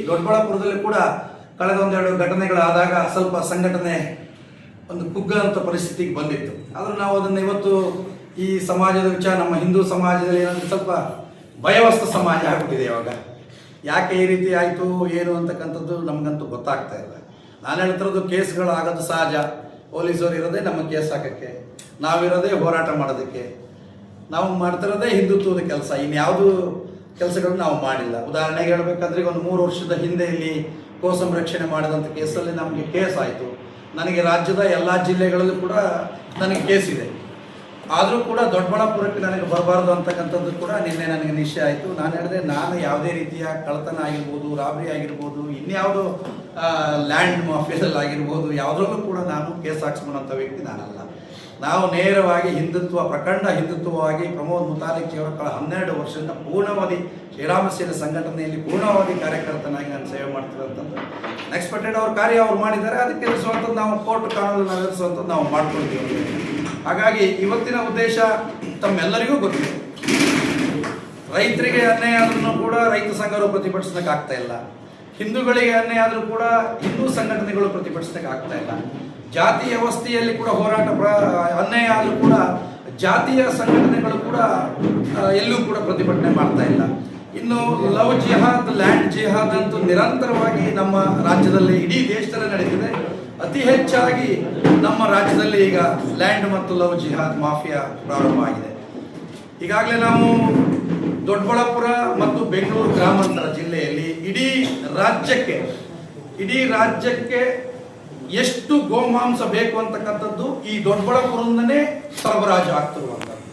ದೊಡ್ಡಬಳ್ಳಾಪುರದಲ್ಲಿ ಕೂಡ ಕಳೆದ ಒಂದೆರಡು ಘಟನೆಗಳಾದಾಗ ಸ್ವಲ್ಪ ಸಂಘಟನೆ ಒಂದು ಕುಗ್ಗಂತ ಪರಿಸ್ಥಿತಿಗೆ ಬಂದಿತ್ತು. ಆದರೂ ನಾವು ಅದನ್ನು ಇವತ್ತು ಈ ಸಮಾಜದ ವಿಚಾರ, ನಮ್ಮ ಹಿಂದೂ ಸಮಾಜದಲ್ಲಿ ಏನಂದ್ರೆ ಸ್ವಲ್ಪ ಭಯವಸ್ಥ ಸಮಾಜ ಆಗ್ಬಿಟ್ಟಿದೆ ಇವಾಗ. ಯಾಕೆ ಈ ರೀತಿ ಆಯಿತು ಏನು ಅಂತಕ್ಕಂಥದ್ದು ನಮಗಂತೂ ಗೊತ್ತಾಗ್ತಾ ಇಲ್ಲ. ನಾನು ಹೇಳ್ತಿರೋದು ಕೇಸ್ಗಳು ಆಗೋದು ಸಹಜ. ಪೊಲೀಸರು ಇರೋದೇ ನಮ್ಮ ಕೇಸ್ ಹಾಕೋಕ್ಕೆ, ನಾವಿರೋದೇ ಹೋರಾಟ ಮಾಡೋದಕ್ಕೆ, ನಾವು ಮಾಡ್ತಿರೋದೇ ಹಿಂದುತ್ವದ ಕೆಲಸ. ಇನ್ಯಾವುದು ಕೆಲಸಗಳನ್ನ ನಾವು ಮಾಡಿಲ್ಲ. ಉದಾಹರಣೆಗೆ ಹೇಳಬೇಕಾದ್ರೆ ಒಂದು 3 ವರ್ಷದ ಹಿಂದೆ ಇಲ್ಲಿ ಗೋ ಸಂರಕ್ಷಣೆ ಮಾಡಿದಂಥ ಕೇಸಲ್ಲಿ ನಮಗೆ ಕೇಸ್ ಆಯಿತು. ನನಗೆ ರಾಜ್ಯದ ಎಲ್ಲ ಜಿಲ್ಲೆಗಳಲ್ಲೂ ಕೂಡ ನನಗೆ ಕೇಸ್ ಇದೆ. ಆದರೂ ಕೂಡ ದೊಡ್ಡಬಳ್ಳಾಪುರಕ್ಕೆ ನನಗೆ ಬರಬಾರ್ದು ಅಂತಕ್ಕಂಥದ್ದು ಕೂಡ ನಿನ್ನೆ ನನಗೆ ನಿಶ್ಚಯ ಆಯಿತು. ನಾನು ಹೇಳಿದೆ, ನಾನು ಯಾವುದೇ ರೀತಿಯ ಕಳ್ಳತನ ಆಗಿರ್ಬೋದು, ರಾಬರಿ ಆಗಿರ್ಬೋದು, ಇನ್ಯಾವುದೋ ಲ್ಯಾಂಡ್ ಮಾಫಿಯಾದಲ್ಲಿ ಆಗಿರ್ಬೋದು, ಯಾವುದ್ರಲ್ಲೂ ಕೂಡ ನಾನು ಕೇಸ್ ಹಾಕ್ಸ್ಕೊಳ್ಳೋಂಥ ವ್ಯಕ್ತಿ ನಾನಲ್ಲ. ನಾವು ನೇರವಾಗಿ ಹಿಂದುತ್ವ, ಪ್ರಖಂಡ ಹಿಂದುತ್ವವಾಗಿ ಪ್ರಮೋದ್ ಮುತಾಲಿಕ್ ಅವರ 12 ವರ್ಷದಿಂದ ಪೂರ್ಣಾವಧಿ ಶ್ರೀರಾಮ ಸೇನೆ ಸಂಘಟನೆಯಲ್ಲಿ ಪೂರ್ಣಾವಧಿ ಕಾರ್ಯಕರ್ತನಾಗಿ ನಾನು ಸೇವೆ ಮಾಡ್ತಿರೋಂಥದ್ದು. ಅನ್ಎಕ್ಸ್ಪೆಕ್ಟೆಡ್ ಅವ್ರ ಕಾರ್ಯ ಅವ್ರು ಮಾಡಿದ್ದಾರೆ, ಅದಕ್ಕೆ ಎದುರಿಸುವಂಥದ್ದು ನಾವು ಕೋರ್ಟ್ ಕಾನೂನು ಎದುರಿಸುವಂಥದ್ದು ನಾವು ಮಾಡ್ಕೊಳ್ತೀವಿ. ಹಾಗಾಗಿ ಇವತ್ತಿನ ಉದ್ದೇಶ ತಮ್ಮೆಲ್ಲರಿಗೂ ಗೊತ್ತಿದೆ. ರೈತರಿಗೆ ಅನ್ಯಾಯ ಆದ್ರೂ ಕೂಡ ರೈತ ಸಂಘರು ಪ್ರತಿಭಟಿಸೋದಕ್ಕೆ ಆಗ್ತಾ ಇಲ್ಲ. ಹಿಂದೂಗಳಿಗೆ ಅನ್ಯಾಯ ಆದರೂ ಕೂಡ ಹಿಂದೂ ಸಂಘಟನೆಗಳು ಪ್ರತಿಭಟಿಸೋದಕ್ಕೆ ಆಗ್ತಾ ಇಲ್ಲ. ಜಾತಿ ವ್ಯವಸ್ಥೆಯಲ್ಲಿ ಕೂಡ ಹೋರಾಟ ಅನ್ಯಾಯ ಆದರೂ ಕೂಡ ಜಾತಿಯ ಸಂಘಟನೆಗಳು ಕೂಡ ಎಲ್ಲೂ ಕೂಡ ಪ್ರತಿಭಟನೆ ಮಾಡ್ತಾ ಇಲ್ಲ. ಇನ್ನು ಲವ್ ಜಿಹಾದ್, ಲ್ಯಾಂಡ್ ಜಿಹಾದ್ ಅಂತೂ ನಿರಂತರವಾಗಿ ನಮ್ಮ ರಾಜ್ಯದಲ್ಲಿ, ಇಡೀ ದೇಶದಲ್ಲಿ ನಡೀತಿದೆ. ಅತಿ ಹೆಚ್ಚಾಗಿ ನಮ್ಮ ರಾಜ್ಯದಲ್ಲಿ ಈಗ ಲ್ಯಾಂಡ್ ಮತ್ತು ಲವ್ ಜಿಹಾದ್ ಮಾಫಿಯಾ ಪ್ರಾರಂಭ ಆಗಿದೆ. ಈಗಾಗಲೇ ನಾವು ದೊಡ್ಡಬಳ್ಳಾಪುರ ಮತ್ತು ಬೆಂಗಳೂರು ಗ್ರಾಮಾಂತರ ಜಿಲ್ಲೆಯಲ್ಲಿ ಇಡೀ ರಾಜ್ಯಕ್ಕೆ ಎಷ್ಟು ಗೋಮಾಂಸ ಬೇಕು ಅಂತಕ್ಕಂಥದ್ದು ಈ ದೊಡ್ಡಬಳ್ಳಾಪುರದಿಂದನೇ ಸರಬರಾಜು ಆಗ್ತಿರುವಂಥದ್ದು.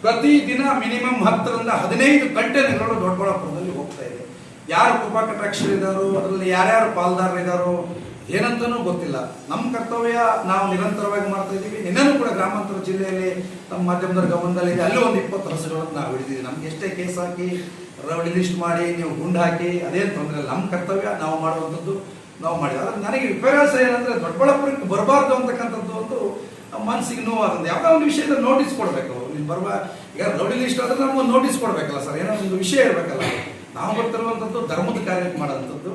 ಪ್ರತಿದಿನ ಮಿನಿಮಮ್ 10 ರಿಂದ 15 ಕಂಟೈನರ್ಗಳು ದೊಡ್ಡಬಳ್ಳಾಪುರದಲ್ಲಿ ಹೋಗ್ತಾ ಇದೆ. ಯಾರು ಕೃಪಾಕಟಾಕ್ಷರಿದ್ದಾರೋ, ಅದರಲ್ಲಿ ಯಾರ್ಯಾರು ಪಾಲ್ದಾರರಿದ್ದಾರೋ ಏನಂತನೂ ಗೊತ್ತಿಲ್ಲ. ನಮ್ಮ ಕರ್ತವ್ಯ ನಾವು ನಿರಂತರವಾಗಿ ಮಾಡ್ತಾ ಇದ್ದೀವಿ. ನಿನ್ನೆನೂ ಕೂಡ ಗ್ರಾಮಾಂತರ ಜಿಲ್ಲೆಯಲ್ಲಿ ನಮ್ಮ ಮಾಧ್ಯಮದವ್ರ ಗಮನದಲ್ಲಿದೆ. ಅಲ್ಲೂ ಒಂದು 20 ಹಸುಗಳನ್ನು ನಾವು ಹಿಡಿದಿದ್ದೀವಿ. ನಮ್ಗೆ ಎಷ್ಟೇ ಕೇಸ್ ಹಾಕಿ, ರೌಡಿ ಲಿಸ್ಟ್ ಮಾಡಿ, ನೀವು ಗುಂಡು ಹಾಕಿ, ಅದೇನು ತೊಂದರೆ ಇಲ್ಲ. ನಮ್ಮ ಕರ್ತವ್ಯ ನಾವು ಮಾಡುವಂಥದ್ದು ನಾವು ಮಾಡಿದ್ವಿ. ಆದರೆ ನನಗೆ ವಿಪರ್ಯಾಸ ಏನಂದರೆ ದೊಡ್ಡಬಳ್ಳಾಪುರಕ್ಕೆ ಬರಬಾರ್ದು ಅಂತಕ್ಕಂಥದ್ದು ಒಂದು ಮನಸ್ಸಿಗೆ ನೋವಾದಂಥ ಯಾವುದೋ ಒಂದು ವಿಷಯದ ನೋಟಿಸ್ ಕೊಡಬೇಕು. ನೀವು ಈಗ ರೌಡಿ ಲಿಸ್ಟ್ ಆದರೆ ನಮ್ಗೆ ಒಂದು ನೋಟಿಸ್ ಕೊಡಬೇಕಲ್ಲ ಸರ್, ಏನೋ ಒಂದು ವಿಷಯ ಇರಬೇಕಲ್ಲ. ನಾವು ಬರ್ತಿರುವಂಥದ್ದು ಧರ್ಮದ ಕಾರ್ಯಕ್ಕೆ ಮಾಡೋಂಥದ್ದು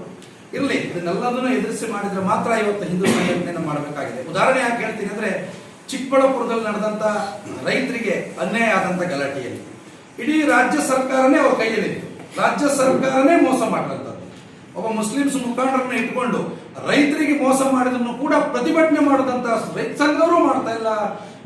ಇರಲಿ. ಇದನ್ನೆಲ್ಲದನ್ನು ಎದುರಿಸಿ ಮಾಡಿದರೆ ಮಾತ್ರ ಇವತ್ತು ಹಿಂದೂ ಸಂಘಟನೆಯನ್ನು ಮಾಡಬೇಕಾಗಿದೆ. ಉದಾಹರಣೆ ಯಾಕೆ ಹೇಳ್ತೀನಿ ಅಂದರೆ, ಚಿಕ್ಕಬಳ್ಳಾಪುರದಲ್ಲಿ ನಡೆದಂಥ ರೈತರಿಗೆ ಅನ್ಯಾಯ ಆದಂಥ ಗಲಾಟೆಯಲ್ಲಿ ಇಡೀ ರಾಜ್ಯ ಸರ್ಕಾರನೇ ಅವ್ರ ಕೈಯಲ್ಲಿತ್ತು. ರಾಜ್ಯ ಸರ್ಕಾರನೇ ಮೋಸ ಮಾಡಿದಂಥದ್ದು. ಒಬ್ಬ ಮುಸ್ಲಿಮ್ಸ್ ಮುಖಂಡರನ್ನ ಇಟ್ಕೊಂಡು ರೈತರಿಗೆ ಮೋಸ ಮಾಡಿದ್ರು ಕೂಡ ಪ್ರತಿಭಟನೆ ಮಾಡಿದಂಥ ರೈತ ಸಂಘದವರು ಮಾಡ್ತಾ ಇಲ್ಲ,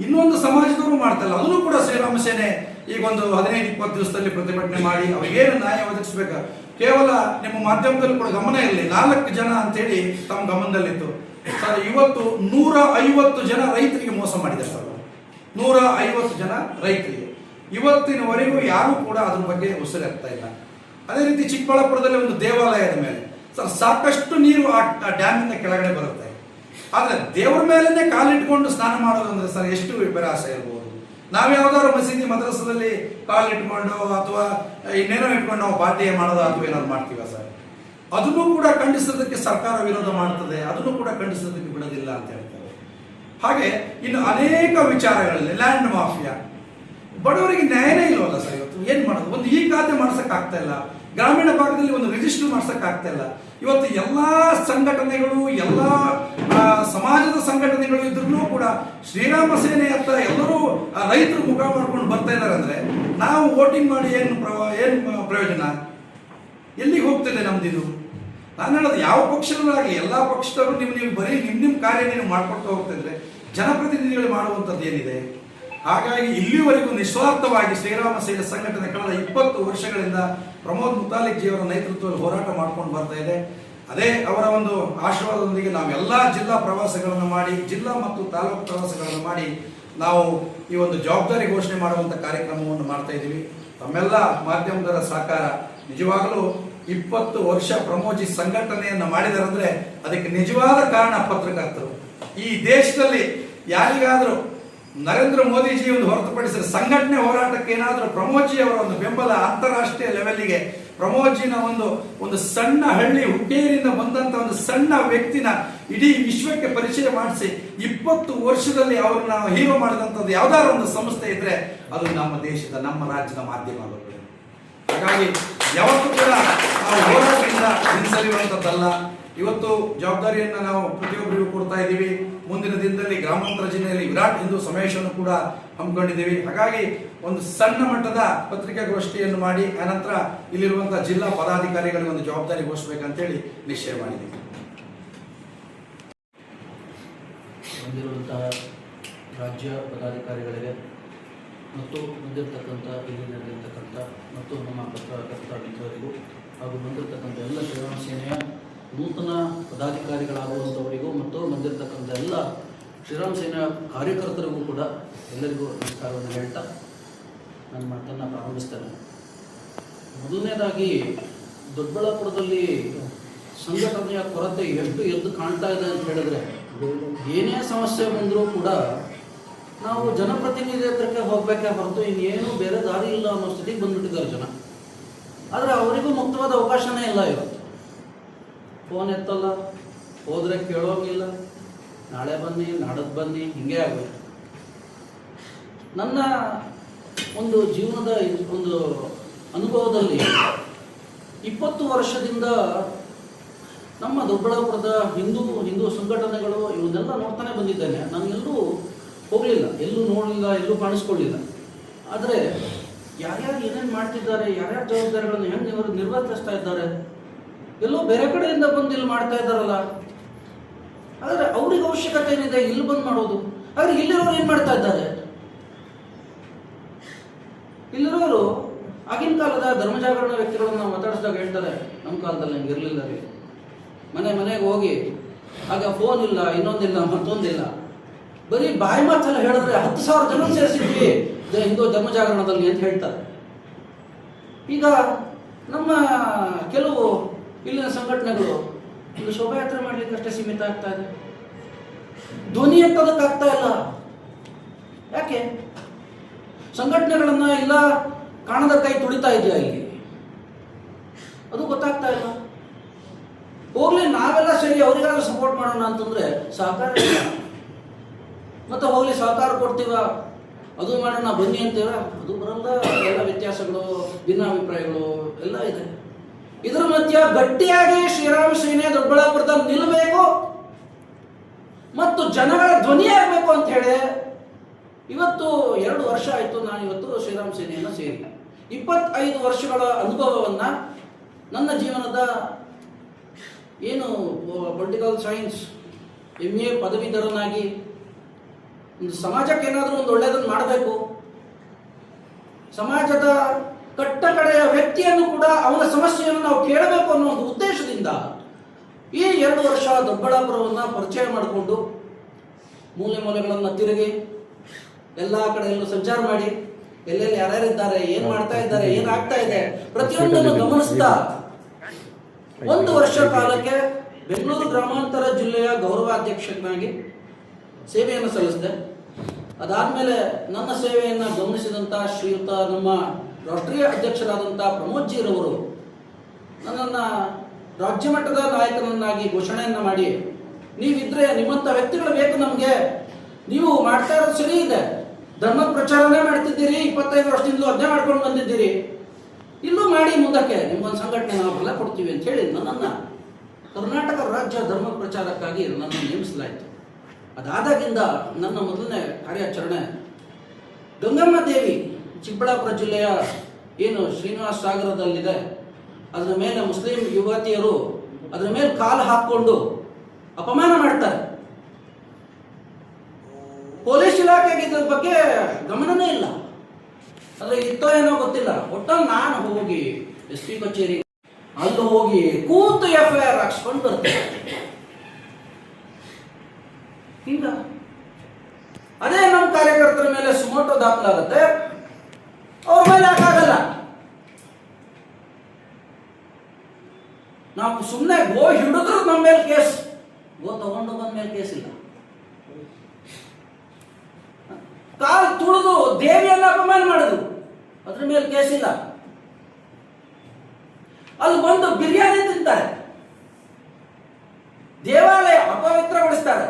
ಇನ್ನೊಂದು ಸಮಾಜದವರು ಮಾಡ್ತಾ ಇಲ್ಲ. ಅದನ್ನು ಕೂಡ ಶ್ರೀರಾಮ ಸೇನೆ ಈಗ ಒಂದು 15-20 ದಿವಸದಲ್ಲಿ ಪ್ರತಿಭಟನೆ ಮಾಡಿ ಅವರಿಗೇನು ನ್ಯಾಯ ಒದಗಿಸ್ಬೇಕು. ಕೇವಲ ನಿಮ್ಮ ಮಾಧ್ಯಮದಲ್ಲಿ ಕೂಡ ಗಮನ ಇರಲಿ, 4 ಜನ ಅಂತೇಳಿ ತಮ್ಮ ಗಮನದಲ್ಲಿತ್ತು ಸರ್. ಇವತ್ತು 150 ಜನ ರೈತರಿಗೆ ಮೋಸ ಮಾಡಿದ್ದಾರೆ ಸರ್. 150 ಜನ ರೈತರಿಗೆ ಇವತ್ತಿನವರೆಗೂ ಯಾರೂ ಕೂಡ ಅದ್ರ ಬಗ್ಗೆ ಉಸಿರಾಗ್ತಾ ಇಲ್ಲ. ಅದೇ ರೀತಿ ಚಿಕ್ಕಬಳ್ಳಾಪುರದಲ್ಲಿ ಒಂದು ದೇವಾಲಯದ ಮೇಲೆ ಸರ್ ಸಾಕಷ್ಟು ನೀರು ಆ ಡ್ಯಾಮಿಂದ ಕೆಳಗಡೆ ಬರುತ್ತೆ. ಆದರೆ ದೇವರ ಮೇಲೇ ಕಾಲಿಟ್ಕೊಂಡು ಸ್ನಾನ ಮಾಡೋದು ಅಂದರೆ ಸರ್ ಎಷ್ಟು ವಿಪರ್ಯಾಸ ಇರ್ಬೋದು. ನಾವು ಯಾವ್ದಾದ್ರು ಮಸೀದಿ ಮದ್ರಸದಲ್ಲಿ ಕಾಲಿಟ್ಕೊಂಡು ಅಥವಾ ಇನ್ನೇನೋ ಇಟ್ಕೊಂಡು ನಾವು ಪಾಠ ಮಾಡೋದು ಅಥವಾ ಏನಾದ್ರು ಮಾಡ್ತೀವ ಸರ್? ಅದನ್ನು ಕೂಡ ಖಂಡಿಸೋದಕ್ಕೆ ಸರ್ಕಾರ ವಿರೋಧ ಮಾಡ್ತದೆ, ಅದನ್ನು ಕೂಡ ಖಂಡಿಸೋದಕ್ಕೆ ಬಿಡೋದಿಲ್ಲ ಅಂತ ಹೇಳ್ತಾರೆ. ಹಾಗೆ ಇನ್ನು ಅನೇಕ ವಿಚಾರಗಳಲ್ಲಿ ಲ್ಯಾಂಡ್ ಮಾಫಿಯಾ, ಬಡವರಿಗೆ ನ್ಯಾಯನೇ ಇಲ್ವಲ್ಲ ಸರ್. ಇವತ್ತು ಏನು ಮಾಡೋದು? ಒಂದು ಈ ಖಾತೆ ಮಾಡ್ಸೋಕ್ಕಾಗ್ತಾ ಇಲ್ಲ, ಗ್ರಾಮೀಣ ಭಾಗದಲ್ಲಿ ಒಂದು ರಿಜಿಸ್ಟರ್ ಮಾಡ್ಸೋಕ್ಕಾಗ್ತಾ ಇಲ್ಲ. ಇವತ್ತು ಎಲ್ಲ ಸಂಘಟನೆಗಳು, ಎಲ್ಲ ಸಮಾಜದ ಸಂಘಟನೆಗಳು ಇದ್ರೂ ಕೂಡ ಶ್ರೀರಾಮ ಸೇನೆ ಅಂತ ಎಲ್ಲರೂ ರೈತರು ಮುಖ ಮಾಡ್ಕೊಂಡು ಬರ್ತಾ ಇದ್ದಾರೆ ಅಂದರೆ ನಾವು ವೋಟಿಂಗ್ ಮಾಡಿ ಏನು ಪ್ರಯೋಜನ? ಎಲ್ಲಿಗೆ ಹೋಗ್ತಿದೆ ನಮ್ದಿದು? ನಾನು ಹೇಳೋದು, ಯಾವ ಪಕ್ಷದವರಾಗಲಿ ಎಲ್ಲ ಪಕ್ಷದವರು ನೀವು ಬರೀ ನಿಮ್ಮ ಕಾರ್ಯ ನೀವು ಮಾಡ್ಕೊಳ್ತಾ ಹೋಗ್ತಿದ್ರೆ ಜನಪ್ರತಿನಿಧಿಗಳು ಮಾಡುವಂಥದ್ದು ಏನಿದೆ? ಹಾಗಾಗಿ ಇಲ್ಲಿವರೆಗೂ ನಿಸ್ವಾರ್ಥವಾಗಿ ಶ್ರೀರಾಮ ಸೇನೆ ಸಂಘಟನೆ ಕಳೆದ 20 ವರ್ಷಗಳಿಂದ ಪ್ರಮೋದ್ ಮುತಾಲಿಕ್ ಜಿಯವರ ನೇತೃತ್ವದಲ್ಲಿ ಹೋರಾಟ ಮಾಡ್ಕೊಂಡು ಬರ್ತಾ ಇದೆ. ಅದೇ ಅವರ ಒಂದು ಆಶೀರ್ವಾದದೊಂದಿಗೆ ನಾವೆಲ್ಲ ಜಿಲ್ಲಾ ಪ್ರವಾಸಗಳನ್ನು ಮಾಡಿ, ಜಿಲ್ಲಾ ಮತ್ತು ತಾಲೂಕು ಪ್ರವಾಸಗಳನ್ನು ಮಾಡಿ ನಾವು ಈ ಒಂದು ಜವಾಬ್ದಾರಿ ಘೋಷಣೆ ಮಾಡುವಂಥ ಕಾರ್ಯಕ್ರಮವನ್ನು ಮಾಡ್ತಾ ಇದ್ದೀವಿ. ತಮ್ಮೆಲ್ಲ ಮಾಧ್ಯಮದವರ ಸಹಕಾರ ನಿಜವಾಗಲೂ 20 ವರ್ಷ ಪ್ರಮೋಜಿ ಸಂಘಟನೆಯನ್ನು ಮಾಡಿದಾರಂದ್ರೆ ಅದಕ್ಕೆ ನಿಜವಾದ ಕಾರಣ ಪತ್ರಕರ್ತರು. ಈ ದೇಶದಲ್ಲಿ ಯಾರಿಗಾದರೂ ನರೇಂದ್ರ ಮೋದಿಜಿ ಒಂದು ಹೊರತುಪಡಿಸಿದ ಸಂಘಟನೆ ಹೋರಾಟಕ್ಕೆ ಏನಾದರೂ ಪ್ರಮೋದ್ಜಿ ಅವರ ಒಂದು ಬೆಂಬಲ ಅಂತಾರಾಷ್ಟ್ರೀಯ ಲೆವೆಲ್ಗೆ, ಪ್ರಮೋದ್ಜಿನ ಒಂದು ಸಣ್ಣ ಹಳ್ಳಿ ಹುಕ್ಕೇರಿಯಿಂದ ಬಂದಂತ ಒಂದು ಸಣ್ಣ ವ್ಯಕ್ತಿನ ಇಡೀ ವಿಶ್ವಕ್ಕೆ ಪರಿಚಯ ಮಾಡಿಸಿ 20 ವರ್ಷದಲ್ಲಿ ಅವ್ರನ್ನ ಹೀರೋ ಮಾಡಿದಂಥದ್ದು ಯಾವ್ದಾದ್ರು ಒಂದು ಸಂಸ್ಥೆ ಇದ್ರೆ ಅದು ನಮ್ಮ ದೇಶದ, ನಮ್ಮ ರಾಜ್ಯದ ಮಾಧ್ಯಮಗಳು. ಹಾಗಾಗಿ ಯಾವತ್ತೂ ಕೂಡ ನಾವು ಹೋರಾಟ ಕೈಯಿಂದ ಹಿಂಸರಿಯುವಂಥದ್ದಲ್ಲ. ಇವತ್ತು ಜವಾಬ್ದಾರಿಯನ್ನು ನಾವು ಪ್ರತಿಯೊಬ್ಬರಿಗೂ ಕೊಡ್ತಾ ಇದ್ದೀವಿ. ಮುಂದಿನ ದಿನದಲ್ಲಿ ಗ್ರಾಮಾಂತರ ಜಿಲ್ಲೆಯಲ್ಲಿ ವಿರಾಟ್ ಹಿಂದೂ ಸಮಾವೇಶವನ್ನು ಕೂಡ ಹಮ್ಮಿಕೊಂಡಿದ್ದೀವಿ. ಹಾಗಾಗಿ ಒಂದು ಸಣ್ಣ ಮಟ್ಟದ ಪತ್ರಿಕಾಗೋಷ್ಠಿಯನ್ನು ಮಾಡಿ ಆನಂತರ ಇಲ್ಲಿರುವಂತಹ ಜಿಲ್ಲಾ ಪದಾಧಿಕಾರಿಗಳಿಗೆ ಒಂದು ಜವಾಬ್ದಾರಿ ಘೋಷಿಸಬೇಕಂತೇಳಿ ನಿಶ್ಚಯ ಮಾಡಿದ್ದೀವಿ. ಬಂದಿರುವಂತಹ ರಾಜ್ಯ ಪದಾಧಿಕಾರಿಗಳಿಗೆ ಮತ್ತು ಬಂದಿರತಕ್ಕಂಥ ಇಲ್ಲಿ ನಡೆದಿರ್ತಕ್ಕಂಥ ಮತ್ತು ನಮ್ಮ ಪತ್ರಕರ್ತ ಮಿತ್ರರಿಗೂ ಹಾಗೂ ಬಂದಿರತಕ್ಕಂಥ ಎಲ್ಲ ಶ್ರೀರಾಮ ಸೇನೆಯ ನೂತನ ಪದಾಧಿಕಾರಿಗಳಾಗುವಂಥವರಿಗೂ ಮತ್ತು ಬಂದಿರತಕ್ಕಂಥ ಎಲ್ಲ ಶ್ರೀರಾಮ ಸೇನೆಯ ಕಾರ್ಯಕರ್ತರಿಗೂ ಕೂಡ ಎಲ್ಲರಿಗೂ ನಮಸ್ಕಾರವನ್ನು ಹೇಳ್ತಾ ನನ್ನ ಮಾತನ್ನು ಪ್ರಾರಂಭಿಸ್ತೇನೆ. ಮೊದಲನೇದಾಗಿ ದೊಡ್ಡಬಳ್ಳಾಪುರದಲ್ಲಿ ಸಂಘಟನೆಯ ಕೊರತೆ ಎಷ್ಟು ಎದ್ದು ಕಾಣ್ತಾ ಇದೆ ಅಂತ ಹೇಳಿದ್ರೆ, ಏನೇ ಸಮಸ್ಯೆ ಬಂದರೂ ಕೂಡ ನಾವು ಜನಪ್ರತಿನಿಧಿ ಹತ್ರಕ್ಕೆ ಹೋಗಬೇಕೇ ಹೊರತು ಇನ್ನೇನು ಬೇರೆ ದಾರಿ ಇಲ್ಲ ಅನ್ನೋ ಸ್ಥಿತಿಗೆ ಬಂದ್ಬಿಟ್ಟಿದ್ದಾರೆ ಜನ. ಆದರೆ ಅವರಿಗೂ ಮುಕ್ತವಾದ ಅವಕಾಶನೇ ಇಲ್ಲ. ಇವತ್ತು ಫೋನ್ ಎತ್ತಲ್ಲ, ಹೋದರೆ ಕೇಳೋಂಗಿಲ್ಲ, ನಾಳೆ ಬನ್ನಿ ನಾಡದ್ದು ಬನ್ನಿ, ಹಿಂಗೆ ಆಗೋಯ್ತು. ನನ್ನ ಒಂದು ಜೀವನದ ಒಂದು ಅನುಭವದಲ್ಲಿ 20 ವರ್ಷದಿಂದ ನಮ್ಮ ದೊಡ್ಡಬಳ್ಳಾಪುರದ ಹಿಂದೂ ಸಂಘಟನೆಗಳು ಇವನ್ನೆಲ್ಲ ನೋಡ್ತಾನೆ ಬಂದಿದ್ದೇನೆ. ನಾನು ಎಲ್ಲೂ ಹೋಗಲಿಲ್ಲ, ಎಲ್ಲೂ ನೋಡಲಿಲ್ಲ, ಎಲ್ಲೂ ಕಾಣಿಸ್ಕೊಳ್ಳಿಲ್ಲ. ಆದರೆ ಯಾರ್ಯಾರು ಏನೇನು ಮಾಡ್ತಿದ್ದಾರೆ, ಯಾರ್ಯಾರ ಜವಾಬ್ದಾರಿಗಳನ್ನು ಹೆಂಗೆ ಇವರು ನಿರ್ವಹಿಸ್ತಾ ಇದ್ದಾರೆ, ಎಲ್ಲೋ ಬೇರೆ ಕಡೆಯಿಂದ ಬಂದು ಇಲ್ಲಿ ಮಾಡ್ತಾ ಇದ್ದಾರಲ್ಲ. ಆದರೆ ಅವ್ರಿಗೆ ಅವಶ್ಯಕತೆ ಏನಿದೆ ಇಲ್ಲಿ ಬಂದು ಮಾಡೋದು. ಆದರೆ ಇಲ್ಲಿರೋರು ಏನು ಮಾಡ್ತಾ ಇದ್ದಾರೆ? ಇಲ್ಲಿರೋರು ಆಗಿನ ಕಾಲದ ಧರ್ಮಜಾಗರಣ ವ್ಯಕ್ತಿಗಳನ್ನು ಮಾತಾಡಿಸಿದಾಗ ಹೇಳ್ತಾರೆ, ನಮ್ಮ ಕಾಲದಲ್ಲಿ ಹಂಗೆ ಇರಲಿಲ್ಲ ರೀ. ಮನೆಗೆ ಹೋಗಿ ಆಗ ಫೋನ್ ಇಲ್ಲ, ಇನ್ನೊಂದಿಲ್ಲ, ಮತ್ತೊಂದಿಲ್ಲ, ಬರೀ ಬಾಯಿ ಮಾತಲ್ಲ ಹೇಳಿದ್ರೆ 10,000 ಜನ ಸೇರಿಸಿದ್ವಿ ಹಿಂದೂ ಧರ್ಮಜಾಗರಣದಲ್ಲಿ ಅಂತ ಹೇಳ್ತಾರೆ. ಈಗ ನಮ್ಮ ಕೆಲವು ಇಲ್ಲಿನ ಸಂಘಟನೆಗಳು ಒಂದು ಶೋಭಾಯಾತ್ರೆ ಮಾಡ್ಲಿಕ್ಕೆ ಅಷ್ಟೇ ಸೀಮಿತ ಆಗ್ತಾ ಇದೆ, ಧ್ವನಿ ಎತ್ತೋದಕ್ಕಾಗ್ತಾ ಇಲ್ಲ. ಯಾಕೆ? ಸಂಘಟನೆಗಳನ್ನ ಇಲ್ಲ ಕಾಣದ ಕೈ ತುಳಿತಾ ಇದೆಯಾ ಇಲ್ಲಿ? ಅದು ಗೊತ್ತಾಗ್ತಾ ಇಲ್ಲ. ಹೋಗ್ಲಿ ನಾವೆಲ್ಲ ಸೇರಿ ಅವರಿಗಾದ್ರೂ ಸಪೋರ್ಟ್ ಮಾಡೋಣ ಅಂತಂದ್ರೆ ಸಹಕಾರ ಇಲ್ಲ. ಮತ್ತೆ ಹೋಗ್ಲಿ ಸಹಕಾರ ಕೊಡ್ತೀವ, ಅದು ಮಾಡೋಣ ಬನ್ನಿ ಅಂತೀವ, ಅದು ಬರಲ್ಲ. ಎಲ್ಲ ವ್ಯತ್ಯಾಸಗಳು, ಭಿನ್ನಾಭಿಪ್ರಾಯಗಳು ಎಲ್ಲ ಇದೆ. ಇದರ ಮಧ್ಯ ಗಟ್ಟಿಯಾಗಿ ಶ್ರೀರಾಮ ಸೇನೆ ದೊಡ್ಡಬಳ್ಳಾಪುರದಲ್ಲಿ ನಿಲ್ಲಬೇಕು ಮತ್ತು ಜನಗಳ ಧ್ವನಿಯಾಗಬೇಕು ಅಂತ ಹೇಳಿ ಇವತ್ತು 2 ವರ್ಷ ಆಯಿತು ನಾನು ಇವತ್ತು ಶ್ರೀರಾಮ ಸೇನೆಯನ್ನು ಸೇರಿ 25 ವರ್ಷಗಳ ಅನುಭವವನ್ನ ನನ್ನ ಜೀವನದ ಏನು ಪೊಲಿಟಿಕಲ್ ಸೈನ್ಸ್ MA ಪದವೀಧರನಾಗಿ ಒಂದು ಸಮಾಜಕ್ಕೆ ಏನಾದರೂ ಒಂದು ಒಳ್ಳೆಯದನ್ನು ಮಾಡಬೇಕು, ಸಮಾಜದ ಕಟ್ಟ ಕಡೆಯ ವ್ಯಕ್ತಿಯನ್ನು ಕೂಡ ಅವನ ಸಮಸ್ಯೆಯನ್ನು ನಾವು ಕೇಳಬೇಕು ಅನ್ನೋ ಒಂದು ಉದ್ದೇಶದಿಂದ ಈ 2 ವರ್ಷ ದೊಡ್ಡಬಳ್ಳಾಪುರವನ್ನು ಪರಿಚಯ ಮಾಡಿಕೊಂಡು ಮೂಲೆ ಮೂಲೆಗಳನ್ನು ತಿರುಗಿ ಎಲ್ಲ ಕಡೆಯಲ್ಲೂ ಸಂಚಾರ ಮಾಡಿ ಎಲ್ಲೆಲ್ಲಿ ಯಾರ್ಯಾರಿದ್ದಾರೆ, ಏನ್ ಮಾಡ್ತಾ ಇದ್ದಾರೆ, ಏನಾಗ್ತಾ ಇದೆ ಪ್ರತಿಯೊಂದನ್ನು ಗಮನಿಸ್ತಾ 1 ವರ್ಷ ಕಾಲಕ್ಕೆ ಬೆಂಗಳೂರು ಗ್ರಾಮಾಂತರ ಜಿಲ್ಲೆಯ ಗೌರವಾಧ್ಯಕ್ಷನಾಗಿ ಸೇವೆಯನ್ನು ಸಲ್ಲಿಸಿದೆ. ಅದಾದ್ಮೇಲೆ ನನ್ನ ಸೇವೆಯನ್ನು ಗಮನಿಸಿದಂಥ ಶ್ರೀಯುತ ನಮ್ಮ ರಾಷ್ಟ್ರೀಯ ಅಧ್ಯಕ್ಷರಾದಂಥ ಪ್ರಮೋದ್ ಜೀರವರು ನನ್ನನ್ನು ರಾಜ್ಯ ಮಟ್ಟದ ನಾಯಕನನ್ನಾಗಿ ಘೋಷಣೆಯನ್ನು ಮಾಡಿ, ನೀವಿದ್ರೆ ನಿಮ್ಮಂಥ ವ್ಯಕ್ತಿಗಳು ಬೇಕು ನಮಗೆ, ನೀವು ಮಾಡ್ತಾ ಇರೋದು ಸರಿ ಇದೆ, ಧರ್ಮ ಪ್ರಚಾರನೇ ಮಾಡ್ತಿದ್ದೀರಿ, 25 ವರ್ಷದಿಂದಲೂ ಅದನ್ನೇ ಮಾಡ್ಕೊಂಡು ಬಂದಿದ್ದೀರಿ, ಇಲ್ಲೂ ಮಾಡಿ ಮುಂದಕ್ಕೆ ನಿಮ್ಗೊಂದು ಸಂಘಟನೆ ನಾವು ಫಲ ಕೊಡ್ತೀವಿ ಅಂತ ಹೇಳಿ ನನ್ನನ್ನು ಕರ್ನಾಟಕ ರಾಜ್ಯ ಧರ್ಮ ಪ್ರಚಾರಕ್ಕಾಗಿ ನನ್ನನ್ನು ನೇಮಿಸಲಾಯಿತು. ಅದಾದಾಗಿಂದ ನನ್ನ ಮೊದಲನೇ ಕಾರ್ಯಾಚರಣೆ ಗಂಗಮ್ಮ ದೇವಿ ಚಿಕ್ಕಬಳ್ಳಾಪುರ ಜಿಲ್ಲೆಯ ಏನು ಶ್ರೀನಿವಾಸ ಸಾಗರದಲ್ಲಿದೆ, ಅದರ ಮೇಲೆ ಮುಸ್ಲಿಂ ಯುವತಿಯರು ಅದರ ಮೇಲೆ ಕಾಲು ಹಾಕ್ಕೊಂಡು ಅಪಮಾನ ಮಾಡ್ತಾರೆ. ಪೊಲೀಸ್ ಇಲಾಖೆಗೆ ಇದ್ರ ಬಗ್ಗೆ ಗಮನನೇ ಇಲ್ಲ, ಆದರೆ ಇತ್ತೋ ಏನೋ ಗೊತ್ತಿಲ್ಲ. ಒಟ್ಟಲ್ಲಿ ನಾನು ಹೋಗಿ SP ಕಚೇರಿ ಅಲ್ಲಿ ಹೋಗಿ ಕೂತು FIR ಹಾಕ್ಸ್ಕೊಂಡು ಬರ್ತೇನೆ. ಹಿಂಗ ಅದೇ ನಮ್ಮ ಕಾರ್ಯಕರ್ತರ ಮೇಲೆ ಸುಮೋಟೋ ದಾಖಲಾಗುತ್ತೆ, ಅವ್ರ ಮೇಲೆ ಯಾಕಾಗಲ್ಲ? ನಾವು ಸುಮ್ಮನೆ ಗೋ ಹಿಡಿದ್ರು ನಮ್ಮ ಮೇಲೆ ಕೇಸ್, ಗೋ ತಗೊಂಡು ಬಂದ ಮೇಲೆ ಕೇಸ್ ಇಲ್ಲ. ಕಾಲ್ ತುಳಿದು ದೇವಿಯನ್ನ ಅಪಮಾನ ಮಾಡಿದ್ರು, ಅದ್ರ ಮೇಲೆ ಕೇಸ್ ಇಲ್ಲ. ಅಲ್ಲಿ ಬಂದು ಬಿರಿಯಾನಿ ತಿಂತಾರೆ, ದೇವಾಲಯ ಅಪವಿತ್ರಗೊಳಿಸ್ತಾರೆ,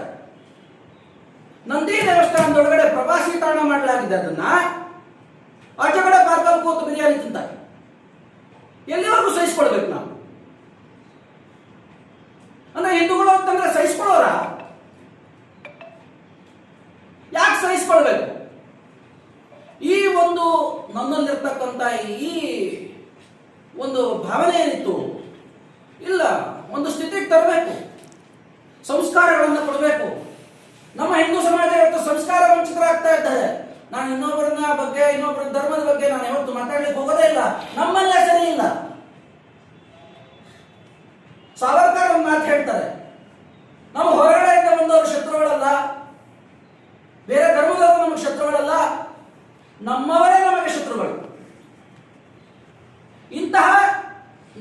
ನಂದಿ ದೇವಸ್ಥಾನದೊಳಗಡೆ ಪ್ರವಾಸಿ ತಾಣ ಮಾಡಲಾಗಿದೆ, ಅದನ್ನ ಆಚೆ ಕಡೆ ಪಾರ್ಕಲ್ಲಿ ಕೂತು ಬಿರಿಯಾನಿ ತಿಂತಾರೆ. ಎಲ್ಲಿವರೆಗೂ ಸಹಿಸ್ಕೊಳ್ಬೇಕು ನಾವು? ಹಿಂದೂಗಳು ಅಂತಂದ್ರೆ ಸಹಿಸ್ಕೊಳ್ಳೋರ? ಯಾಕೆ ಸಹಿಸ್ಕೊಳ್ಬೇಕು? ಈ ಒಂದು ನನ್ನಲ್ಲಿರ್ತಕ್ಕಂಥ ಈ ಒಂದು ಭಾವನೆ ಏನಿತ್ತು, ಇಲ್ಲ, ಒಂದು ಸ್ಥಿತಿಗೆ ತರಬೇಕು, ಸಂಸ್ಕಾರಗಳನ್ನು ಕೊಡಬೇಕು. ನಮ್ಮ ಹಿಂದೂ ಸಮಾಜ ಇವತ್ತು ಸಂಸ್ಕಾರ ವಂಚಿತರಾಗ್ತಾ ಇದ್ದಾರೆ. ನಾನು ಇನ್ನೊಬ್ಬರ ಧರ್ಮದ ಬಗ್ಗೆ ನಾನು ಯಾವತ್ತು ಮಾತಾಡ್ಲಿಕ್ಕೆ ಹೋಗೋದೇ ಇಲ್ಲ. ನಮ್ಮಲ್ಲೇ ಸರಿ ಇಲ್ಲ. ಸಾವರ್ಕರ್ ಒಂದು ಮಾತು ಹೇಳ್ತಾರೆ, ನಾವು ಹೊರಗಡೆಯಿಂದ ಬಂದವರು ಶತ್ರುಗಳಲ್ಲ, ಬೇರೆ ಧರ್ಮದವರು ನಮಗೆ ಶತ್ರುಗಳಲ್ಲ, ನಮ್ಮವರೇ ನಮಗೆ ಶತ್ರುಗಳು. ಇಂತಹ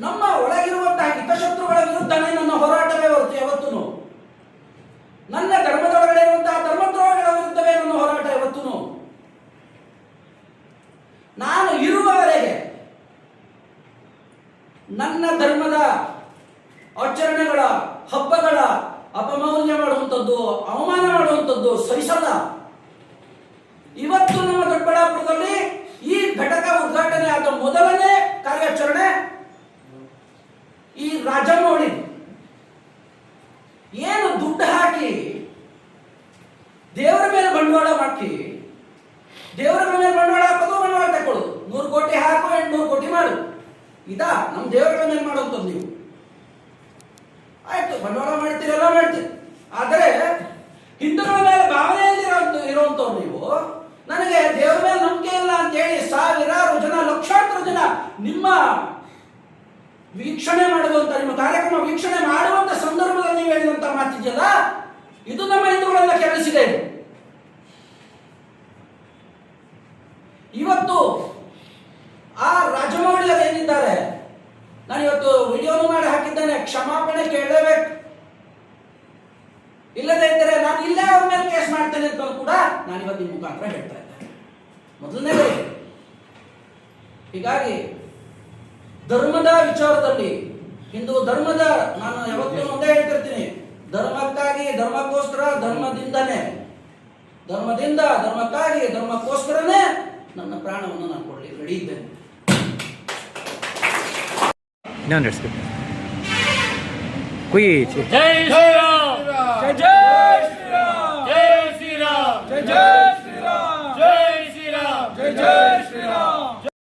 ನಮ್ಮ ಒಳಗಿರುವಂತಹ ಹಿತಶತ್ರುಗಳ ವಿರುದ್ಧನೇ ನನ್ನ ಹೋರಾಟವೇ ಹೊರತು ಯಾವತ್ತೂ. ನನ್ನ ಧರ್ಮದೊಳಗಡೆ ಇರುವಂತಹ ಧರ್ಮದ್ರೋಹಗಳ ವಿರುದ್ಧವೇ ನನ್ನ ಹೋರಾಟ ಯಾವತ್ತೂ. ನಾನು ಇರುವವರೆಗೆ ನನ್ನ ಧರ್ಮದ ಆಚರಣೆಗಳ ಹಬ್ಬಗಳ ಅಪಮೌಲ್ಯ ಮಾಡುವಂಥದ್ದು, ಅವಮಾನ ಮಾಡುವಂಥದ್ದು ಸಹಿಸಲ್ಲ. ಇವತ್ತು ನಮ್ಮ ದೊಡ್ಡಬಳ್ಳಾಪುರದಲ್ಲಿ ಈ ಘಟಕ ಉದ್ಘಾಟನೆ ಆದ ಮೊದಲನೇ ಕಾರ್ಯಾಚರಣೆ ಈ ರಾಜಮೌಳಿ ಏನು ದುಡ್ಡು ಹಾಕಿ ದೇವರ ಮೇಲೆ ಬಂಡವಾಳ ಹಾಕಿ, ದೇವರ ಮೇಲೆ ಬಂಡವಾಳ ಹಾಕೋದು, ಬಂಡವಾಳ ತಗೊಳ್ಳೋದು, 100 ಕೋಟಿ ಹಾಕು, 800 ಕೋಟಿ ಮಾಡು, ಇದಾ ನಮ್ಮ ದೇವರ ಮೇಲೆ ಮಾಡುವಂಥದ್ದು. ನೀವು ಆಯ್ತು, ಬಂಡವಾಳ ಮಾಡ್ತೀರಿ, ಎಲ್ಲ ಮಾಡ್ತೀರಿ, ಆದರೆ ಹಿಂದೂಗಳ ಮೇಲೆ ಭಾವನೆಯಲ್ಲಿ ಇರುವಂತವ್ರು ನೀವು. ನನಗೆ ದೇವರ ಮೇಲೆ ನಂಬಿಕೆ ಇಲ್ಲ ಅಂತ ಹೇಳಿ ಸಾವಿರಾರು ಜನ, ಲಕ್ಷಾಂತರ ಜನ ನಿಮ್ಮ ವೀಕ್ಷಣೆ ಮಾಡುವಂತ, ನಿಮ್ಮ ಕಾರ್ಯಕ್ರಮ ವೀಕ್ಷಣೆ ಮಾಡುವಂತ ಸಂದರ್ಭದಲ್ಲಿ ನೀವು ಹೇಳಿದಂತ ಮಾತಿದೆಯಲ್ಲ, ಇದು ನಮ್ಮ ಹಿಂದೂಗಳೆಲ್ಲ ಕೆರಳಿಸಿದೆ. ಇವತ್ತು ಆ ರಾಜಮೌಳಿಯರು ಏನಿದ್ದಾರೆ, ನಾನು ಇವತ್ತು ವಿಡಿಯೋನು ಮಾಡಿ ಹಾಕಿದ್ದೇನೆ, ಕ್ಷಮಾಪಣೆ ಕೇಳಲೇಬೇಕು. ಇಲ್ಲದೇ ಇದ್ದರೆ ನಾನು ಇಲ್ಲೇ ಅವ್ರ ಮೇಲೆ ಕೇಸ್ ಮಾಡ್ತೇನೆ ಅಂತ ಕೂಡ ನಾನು ಇವತ್ತು ನಿಮ್ಮ ಮುಖಾಂತರ ಹೇಳ್ತಾ ಇದ್ದೇನೆ. ಮೊದಲನೇ ಹೀಗಾಗಿ ಧರ್ಮದ ವಿಚಾರದಲ್ಲಿ, ಹಿಂದೂ ಧರ್ಮದ, ನಾನು ಯಾವತ್ತೂ ಒಂದೇ ಹೇಳ್ತಿರ್ತೀನಿ, ಧರ್ಮಕ್ಕಾಗಿ ಧರ್ಮಕ್ಕೋಸ್ಕರ, ಧರ್ಮದಿಂದನೇ, ಧರ್ಮದಿಂದ ಧರ್ಮಕ್ಕಾಗಿ ಧರ್ಮಕ್ಕೋಸ್ಕರನೇ ನನ್ನ ಪ್ರಾಣವನ್ನು ನಾನು ಕೊಡಲಿಕ್ಕೆ ರೆಡಿ ಇದ್ದೇನೆ. कोई जय श्री राम, जय श्री राम, जय श्री राम, जय जय श्री राम, जय श्री राम, जय जय